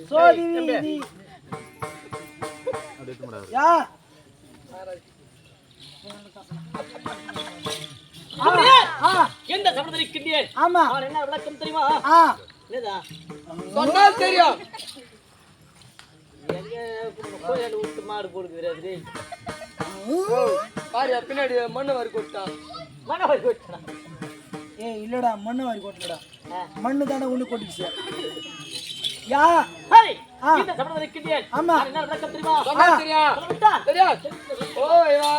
சோதி வீதி யா எந்த சமுதிரி கிண்டியன் ஆமா என்ன விளக்கம் தெரியுமா என்னதா சொன்னா தெரியும் எங்க கோயில விட்டு மாடு போடுகிறது பாரு பின்னாடி மண்ணு வாரி கொட்டான் மண்ணை வாரி கொட்டான் ஏய் இல்லடா மண்ணு வாரி கொட்டலடா மண்ணு தானே ஒண்ணு கொட்டிச்சு யா ஹாய் இந்த சமுதிரி கிண்டியன் ஆமா என்ன விளக்கம் தெரியுமா சொன்னா தெரியும் தெரியும் ஓ ஐயா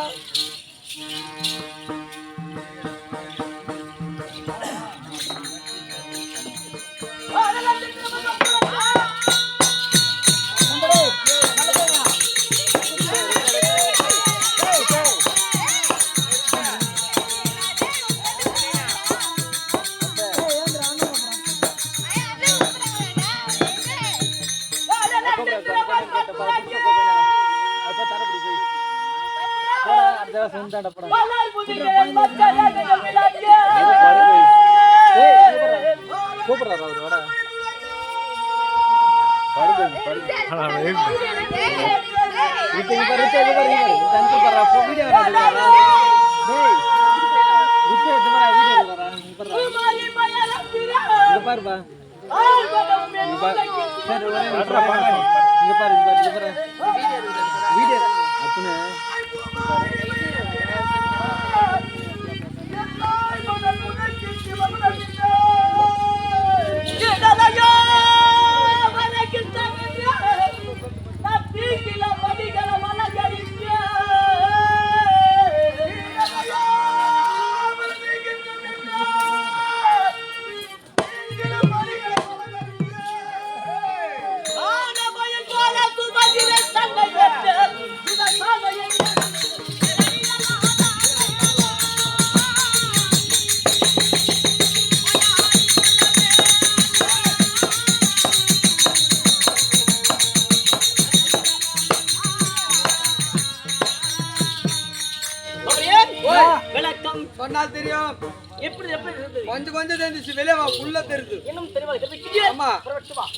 சொன்னால் தெரியும் எப்படி எப்படி இருக்குது கொஞ்சம் கொஞ்சம் தெரிஞ்சிச்சு வெளியே வா உள்ள தெரியுது இன்னும் தெரியுமா ஆமா வா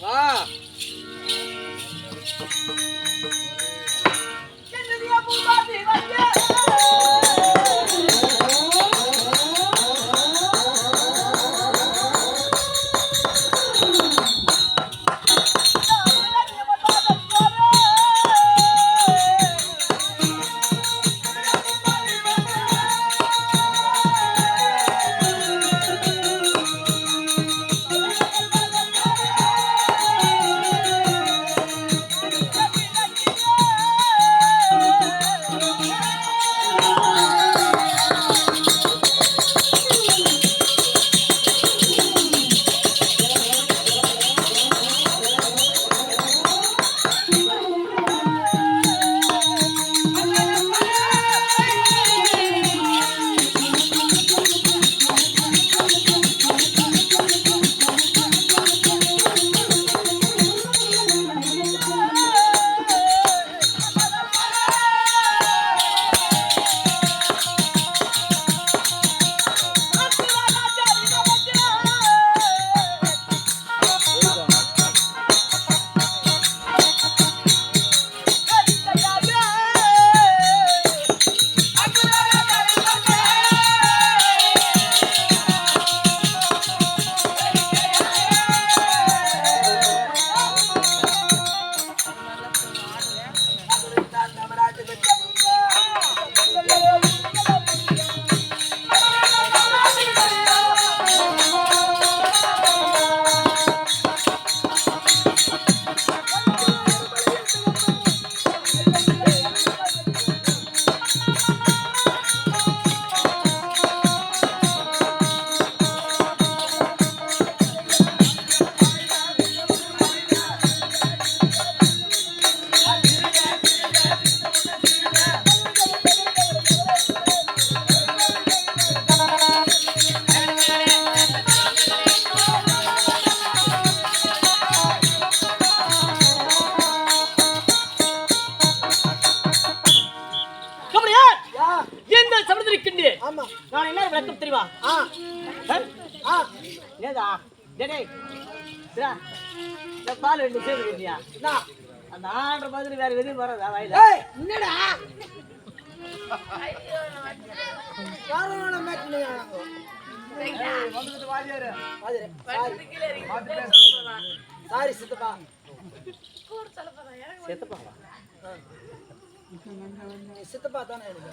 நான் என்ன விளக்கம் தெரியுமா? இந்த பால் ரெண்டு சேர்ந்து கேட்டியா என்ன அந்த ஆடுற மாதிரி வேற எதுவும் வராதா வாயில ஏய் என்னடா காரணம் மேட்னியாங்க வந்துட்டு வாஜியாரு பாஜரே சாரி சித்தப்பா செத்துப்பா சித்தப்பா தானே எனக்கு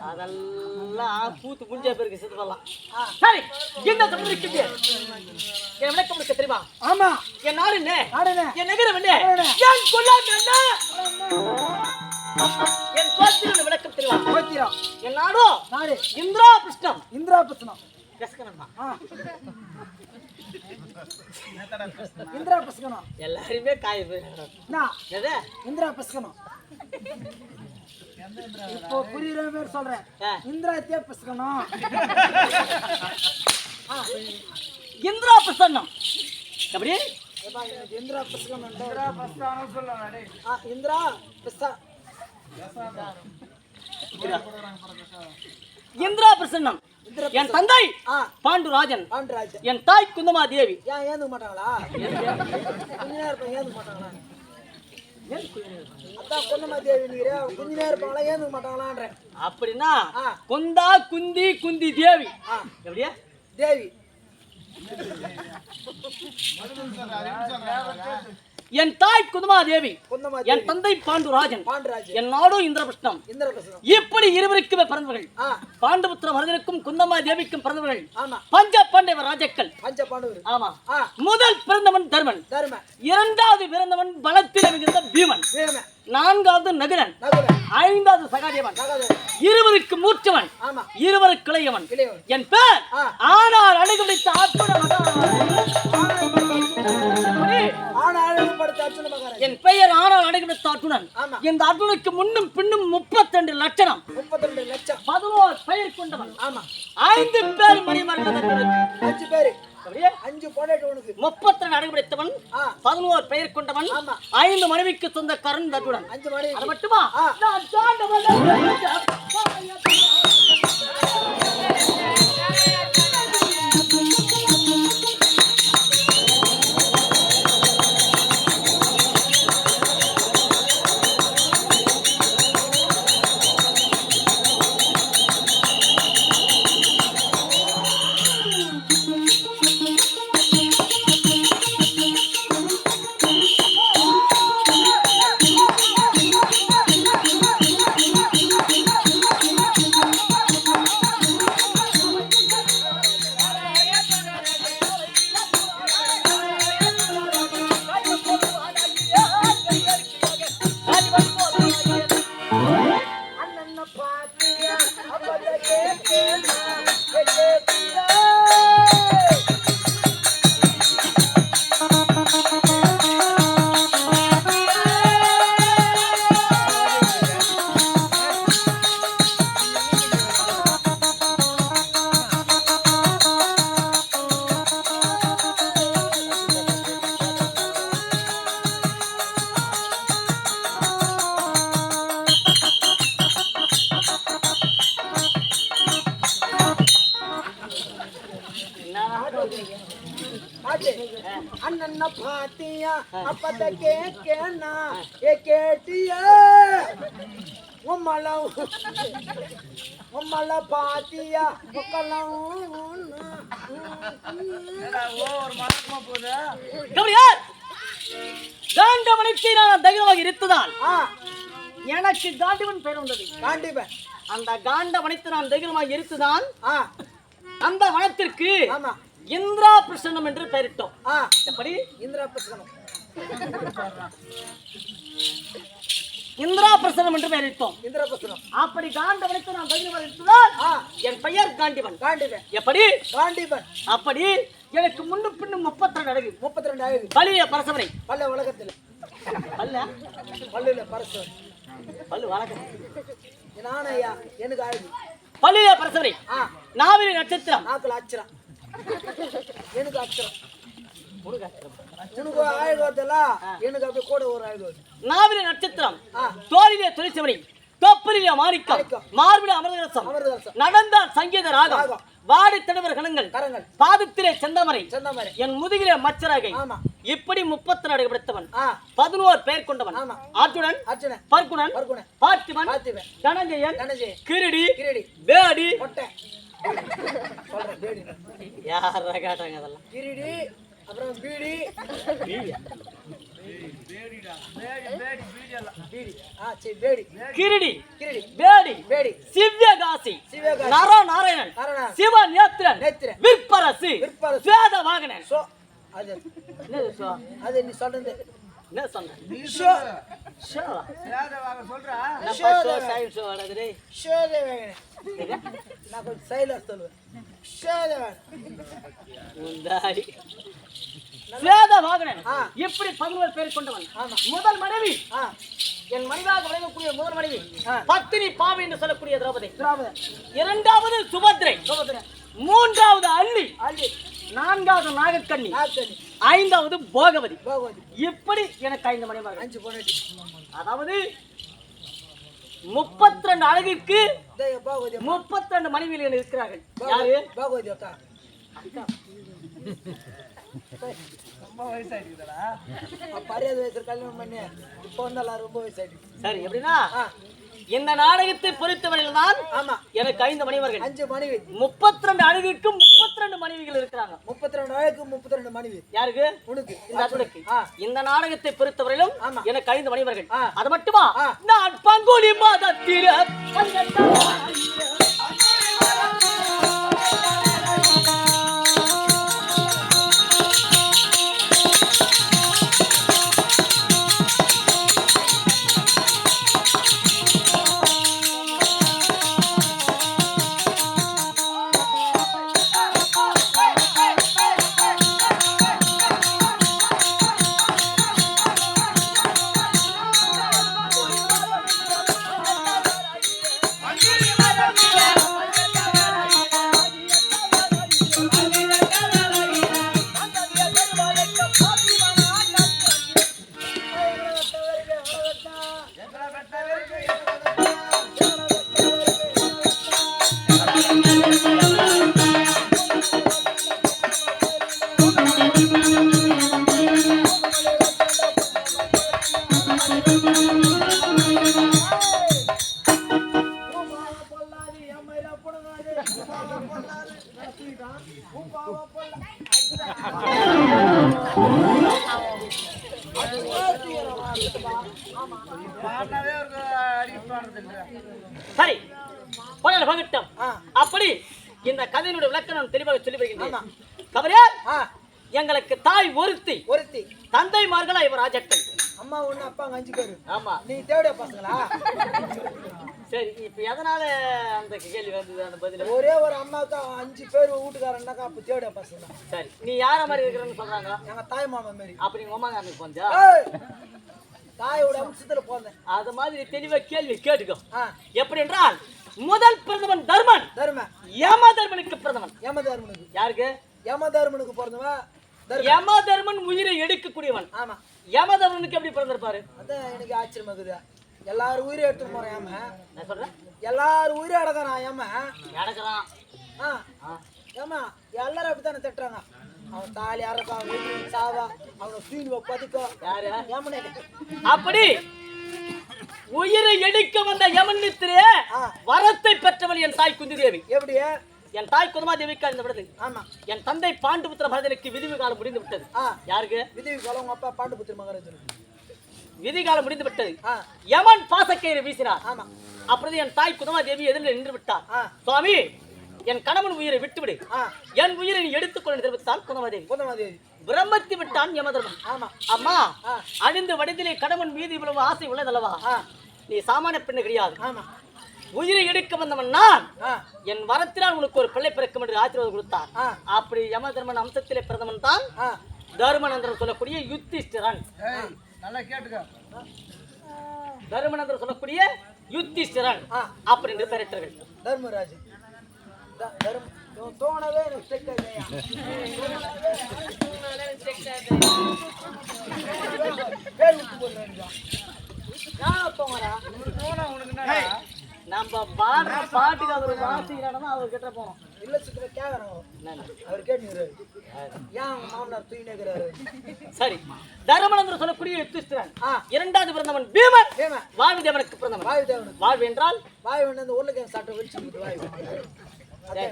அதெல்லாம் பூத்து புஞ்ச பேருக்கு செத்துப்பலாம் சரி இந்த தமிழுக்கு என் விளக்கம் இருக்க தெரியுமா ஆமா என் நாடு என்ன நாடுனே என் நகரம் என்ன என் கொள்ளாங்க என்ன என் கோத்திரம் விளக்கம் தெரியுமா கோத்திரம் என் நாடோ நாடு இந்திரா கிருஷ்ணம் இந்திரா பிரசனம் கசகனம்மா இந்திரா பிரசனம் எல்லாருமே காய போயிடுறாங்க என்ன எது இந்திரா பிரசனம் இப்போ புரியுற மாதிரி சொல்றேன் இந்திரா தே பிரசனம் இந்திரா பிரசன்னம் எப்படி இந்திரா பிரசனம் இந்திரா பஸ்தானம் சொல்லலாம் டேய் இந்திரா பிரசா இந்திரா பிரசன்னம் என் தந்தை பாண்டுராஜன் பாண்டராஜ் என் தாய் குந்தமா தேவி ஏன் ஏந்துக்க மாட்டாங்களா கொஞ்ச நேரம் இருப்பாங்க ஏந்துக்க மாட்டாங்களா அதான் குந்தமா தேவி நீங்க கொஞ்ச நேரம் இருப்பாங்களா ஏந்துக்க மாட்டாங்களான்றேன் அப்படின்னா குந்தா குந்தி குந்தி தேவி எப்படியா தேவி என் தாய் குந்தமா தேவி குந்தமா என் தந்தை பாண்டுராஜன் பாண்டராஜ் என் நாடும் இந்திரபிருஷ்ணம் இந்திரா பிரசனம் இப்படி இருவருக்குமே பிறந்தவர்கள் பாண்டுபுத்திர மருதனுக்கும் குந்தமா தேவிக்கும் பிறந்தவர்கள் ஆமா பஞ்ச பாண்டவ ராஜாக்கள் பஞ்ச பாண்டவர் ஆமா முதல் பிறந்தவன் தர்மன் தர்ம இரண்டாவது பிறந்தவன் பலத்தில் மிகுந்த பீமன் வேம நான்காவது நகுலன் நகுல ஐந்தாவது சகாதேவன் நகதேவன் இருவருக்கு மூர்ச்சவன் ஆமா இருவருக்கு இளையவன் இளையவன் என் பேர் ஆனால் அணுகுடித்த அற்புத ஆனா அழகு படுத்த அர்ஜுன மகாராஜ் என் பெயர் ஆனால் அணுகுடித்த அர்ஜுனன் ஆமா இந்த அர்ஜுனுக்கு முன்னும் பின்னும் 32 லட்சணம் 32 லட்சம் 11 பெயர் கொண்டவன் ஆமா 5 பேர் மணிமர்கள் 5 பேரு அப்படியே 5 பொண்டாட்டி உனக்கு 32 அடைபடைத்தவன் 11 பெயர் கொண்டவன் ஆமா 5 மனைவிக்கு சொந்தக்காரன் தர்ஜுனன் 5 மணி அது மட்டுமா நான் சாண்டவன் அண்ணன் பாத்தியா அப்பத கேக்கேனா ஏ கேட்டியா உம்மல பாத்தியா முக்கலாம் ஒரு மறக்கமா போகுது கபடியார் காண்டவனுக்கு நான் தைரியமாக இருந்ததால் எனக்கு காண்டவன் பெயர் வந்தது காண்டிபன் அந்த காண்டவனைத்து நான் தைரியமாக இருந்ததால் அந்த வனத்திற்கு ஆமா இந்திரா பிரசன்னம் என்று பெயரிட்டோம் எப்படி இந்திரா பிரசனம் இந்திரா பிரசன்னம் என்று பெயரிட்டோம் இந்திரா பிரசனம் அப்படி காண்டவனைத்து நான் தைரியமாக இருந்ததால் என் பெயர் காண்டிபன் காண்டிபன் எப்படி காண்டிபன் அப்படி எனக்கு முன்னும் பின்னும் 32 அழகு 32 அழகு பள்ளிய பரசவரை பல்ல உலகத்துல பல்லுல பரசவரை பல்லு வழக்கம் நானையா எனக்கு அழகு பள்ளிய பரசவரை நாவிரி நட்சத்திரம் நாக்குல அச்சரம் எனக்கு அச்சரம் உனக்கு அழகு வருதுல்ல எனக்கு அப்படி கூட ஒரு அழகு வருது நாவிரி நட்சத்திரம் தோழிலே துணிச்சவரை தொப்பலிலே மாணிக்கம் மார்பிலே அமிர்தரசம் நடந்தால் சங்கீத ராகம் வாடி தடவர் கணங்கள் கரங்கள் பாதத்திலே செந்தமரை செந்தமரை என் முதுகிலே மச்சரகை ஆமா இப்படி 32 படைத்தவன் 11 பெயர் கொண்டவன் ஆமா அர்ஜுனன் அர்ஜுனன் பர்குணன் பர்குணன் பார்த்திபன் பார்த்திபன் தனஞ்சயன் தனஞ்சயன் கிரீடி கிரீடி வேடி கொட்டை சொல்றேன் பேடி யாரா கேட்டாங்க அதெல்லாம் கிரீடி அப்புறம் பீடி பீடி சரி பேடி கிரீடி கிரீடி வேடி பேடி சிவ்யகாசி சிவகாசி நாராயணன் நாராயணன் சிவன் நேத்திரன் நேத்திரன் விற்பரசு விற்பரசு வேத வாகனன் சோ அது என்னது சோ அது நீ சொல்றது என்ன சொன்ன ஷோ ஷோ சேதவாக சொல்றா நான் ஷோ டைம் ஷோ ஆடுறே ஷோதே வேகனே நான் கொஞ்சம் சைலன்ஸ் சொல்லுவேன் ஷோதே முந்தாடி வேத வாகனன் ஆ. இப்படி 11 பேர் கொண்டவன் ஆமா. முதல் மனைவி ஆ என் மனைவியாக விளங்கக்கூடிய முதல் மனைவி ஆ. பத்தினி பாவி என்று சொல்லக்கூடிய திரௌபதி திராவிடன் இரண்டாவது சுபத்ரை சோபத்திரன் மூன்றாவது அள்ளி அள்ளி நான்காவது நாகக்கண்ணி நாத்தனி ஐந்தாவது போகவதி பகவதி இப்படி எனக்கு 5 மனைவிமார்கள் 5 பொண்ணாட்டி அதாவது 32 அழகிற்கு தேய பகவதி 32 மனைவிகள் இருக்கிறார்கள் யாரு பகவதி அக்கா ரொம்ப வயசாயிட்டுதா பரியாத வயசுல கல்யாணம் பண்ணி இப்போ வந்தாலும் ரொம்ப வயசாயிட்டு சரி எப்படின்னா ஆ இந்த நாடகத்தை பொறுத்தவரையில் தான் ஆமா எனக்கு 5 மனைவர்கள் 5 மனைவி 32 அழகுக்கு 32 மனைவிகள் இருக்கிறாங்க 32 அழகு 32 மனைவி யாருக்கு உனக்கு இந்த அர்ஜுனுக்கு ஆ இந்த நாடகத்தை பொறுத்தவரையிலும் ஆமா. எனக்கு 5 மனைவர்கள் ஆ. அது மட்டுமா ஆ. நான் பங்குனி மாதத்தில பாடினாவே ஒரு அடிக்க பாடுறது இல்லை சரி பகல் பகட்டம் ஆ அப்படி இந்த கதையினுடைய விளக்கம் நான் தெளிவாக சொல்லி ஆமா. வருகின்றேன் கபரியார் ஆ எங்களுக்கு தாய் ஒருத்தி ஒருத்தி தந்தைமார்களா இவர் ராஜக்கள் அம்மா ஒண்ணு அப்பா 5 பேரு ஆமா நீ தேவடைய பசங்களா சரி இப்ப எதனால அந்த கேள்வி வந்தது அந்த பதில் ஒரே ஒரு அம்மாக்கா 5 பேர் வீட்டுக்காரன்னாக்கா அப்ப தேவடைய பசங்க சரி நீ யார மாதிரி இருக்கிறன்னு சொல்றாங்க எங்க தாய் மாமா மாரி அப்ப நீங்க உமாங்க போஞ்சா ஏய், தாயோட அம்சத்துல போந்தேன் அது மாதிரி தெளிவா கேள்வி கேட்டுக்கோ ஆ எப்படி என்றால் முதல் பிரதமன் தர்மன் தர்ம யம தர்மனுக்கு பிரதமன் யமதர்மனுக்கு யாருக்கு யமதர்மனுக்கு பிறந்தவன் தர்ம யம தர்மன் உயிரை எடுக்கக்கூடியவன் ஆமா யம தர்மனுக்கு எப்படி பிறந்திருப்பாரு அதான் எனக்கு ஆச்சரியமா இருக்குது எல்லாரும் உயிரை எடுத்துட்டு போறேன் ஏம நான் சொல்றேன் எல்லாரும் உயிரை அடக்கிறான் ஏம நடக்கிறான் ஏமா எல்லாரும் அப்படித்தானே திட்டுறாங்க அவன் தாலி அரக்கா வெடி சாவா அவனை தீனுவ பதுக்கோ யாரு ஏமனே அப்படி உயிரை எடுக்க வந்த யமனித்திரே ஆ. வரத்தை பெற்றவள் என் தாய் குந்தி தேவி எப்படி என் தாய் குதமா தேவிக்கா இந்த விடுது ஆமா என் தந்தை பாண்டுபுத்திர பரதனுக்கு விதிவு காலம் முடிந்து விட்டது ஆ யாருக்கு விதவி காலம் உங்க அப்பா பாண்டுபுத்திர மகாராஜனுக்கு விதி காலம் முடிந்து விட்டது ஆ யமன் பாசக்கயிறு வீசினார் ஆமா அப்பொழுது என் தாய் குதமா தேவி எதிரில் நின்று விட்டார் ஆ சுவாமி என் கணவன் உயிரை விட்டுவிடு ஆ என் உயிரை நீ எடுத்துக்கொண்டு தெரிவித்தால் குதமாதேவி கோதமாதேவி பிரம்மத்தி விட்டான் யமதர்மன் ஆமா அம்மா ஆ அணிந்து வடிதிலே கணவன் மீது இவ்வளவு ஆசை உள்ளதல்லவா ஆ நீ சாமானிய பெண்ணு கிடையாது ஆமா உயிரை எடுக்க வந்தவன் நான் ஆ என் வரத்தினால் உனக்கு ஒரு பிள்ளை பிறக்கும் என்று ஆசீர்வாதம் கொடுத்தார் ஆ அப்படி யமதர்மன் அம்சத்திலே பிரதமன் தான் ஆ தருமனந்தர் சொல்லக்கூடிய யுத்திஷ்டிரன் ஏய் நல்லா கேட்டுக்க தருமனந்தர் சொல்லக்கூடிய யுத்திஷ்டிரன் ஆ அப்படின்னு பெயரிட்டார்கள் தர்மராஜ் தர்ம தோணவே எனக்கு செக் ஆகலையா பேர் விட்டு போட வேண்டியதான் யாரா தோங்கடா போனா உனக்கு என்னடா நம்ம பாடுற பாட்டுக்கு அவர் வாசிக்கிறானா அவர் கிட்ட போனோம் இல்ல சுத்தமா கேக்குறோம். அவர் கேட்டுக்கிறாரு. ஏன் அவங்க மாமனார் தூக்கி நிற்கிறாரு? சரி, தர்மன் என்று சொல்லக்கூடிய யுதிஷ்டிரன் ஆ. இரண்டாவது பிறந்தவன் பீமன். பீமன். வாழ்வு தேவனுக்கு பிறந்தவன். வாயு தேவனுக்கு. வாழ்வு என்றால் வாயு வந்து அந்த உருளைக்கிழங்கு சாப்பிட்டு வெளிச்சு வாயு. அதே.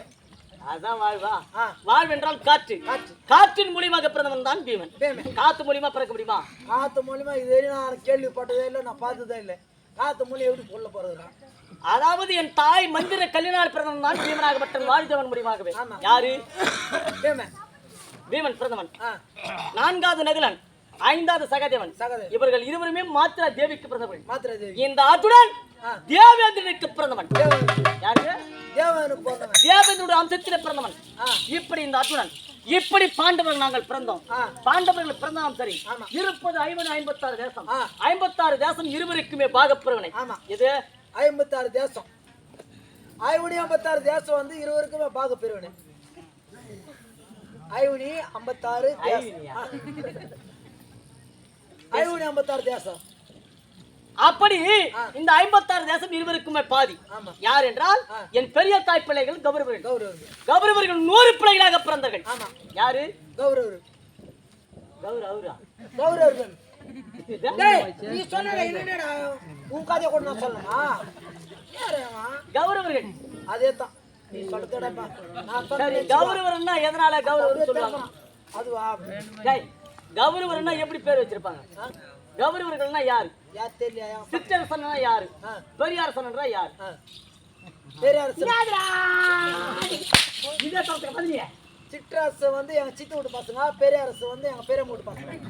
அதான் வாழ்வா? ஆ. வாழ்வு என்றால் காற்று. காற்று. காற்றின் மூலியமாக பிறந்தவன் தான் பீமன். பீமன். காத்து மூலியமா பிறக்க முடியுமா? காத்து மூலியமா இது வரையும் நான் கேள்விப்பட்டதே இல்லை, நான் பார்த்ததே இல்லை. காத்து மூலியம் எப்படி கொல்ல போறதுடா? அதாவது என் தாய் மந்திர கல்லினால் பிறந்தவன் தான் பீமனாகப்பட்ட வாழ்தேவன் மூலியமாகவே. ஆமா. யாரு? பீமன். பீமன் பிறந்தவன். ஆ. நான்காவது நகுலன், ஐந்தாவது சகதேவன். சகதேவன். இவர்கள் இருவருமே மாத்திரா தேவிக்கு பிறந்தவர்கள். மாத்திரை தேவி. இந்த அர்ஜுனன் ஆ. தேவேந்திரனுக்கு பிறந்தவன். தேவன். யாரு? தேவனுக்கு போனவன். தேவேந்திரனுடைய அம்சத்திலே பிறந்தவன். ஆ. இப்படி இந்த அர்ஜுனன், இப்படி பாண்டவர்கள் நாங்கள் பிறந்தோம். ஆ. பாண்டவர்கள் பிறந்தாலும் சரி, ஆமா. இருப்பது 56 தேசம். ஆ. 56 தேசம் இருவருக்குமே பாகப்பிரவனை. ஆமா. இது 56 தேசம். 56 தேசம் வந்து இருவருக்குமே பாக பெறுவனே. 56 ஐவனியா? 56 தேசம். அப்படி ஆ. இந்த 56 தேசம் இருவருக்குமே பாதி. ஆமா. யார் என்றால் ஆ. என் பெரிய தாய் பிள்ளைகள் கௌரவர்கள். கௌரவர். கௌரவர்கள் 100 பிள்ளைகளாக பிறந்தார்கள். ஆமா. யாரு? கௌரவர். கௌரவரா? கௌரவர்கள். டேய், நீ சொன்னடா என்னடா? உன் கதையை கூட நான் சொல்லணுமா? யாரு அவன்? கௌரவர்கள். அதேதான். நீ சொல்றதடா. நான் சரி, சொன்னேன். கௌரவர்னா எதனால கௌரவர் சொல்லுவாங்க? அதுவா? டேய், கௌரவர்னா எப்படி பேர் வச்சிருப்பாங்க? ஆ? கௌரவர்கள்னா யாரு? யார் தெரியலையா? சிற்றரசன்னா யாரு? ஆ. பெரியாரசன்றா யாரு? ஆ. பெரியார் இதே சொல்ற மாதிரி சிற்றரசு வந்து எங்க சித்தி வீட்டு பசங்க, பெரியாரசு வந்து எங்க பெரிய வீட்டு பசங்க.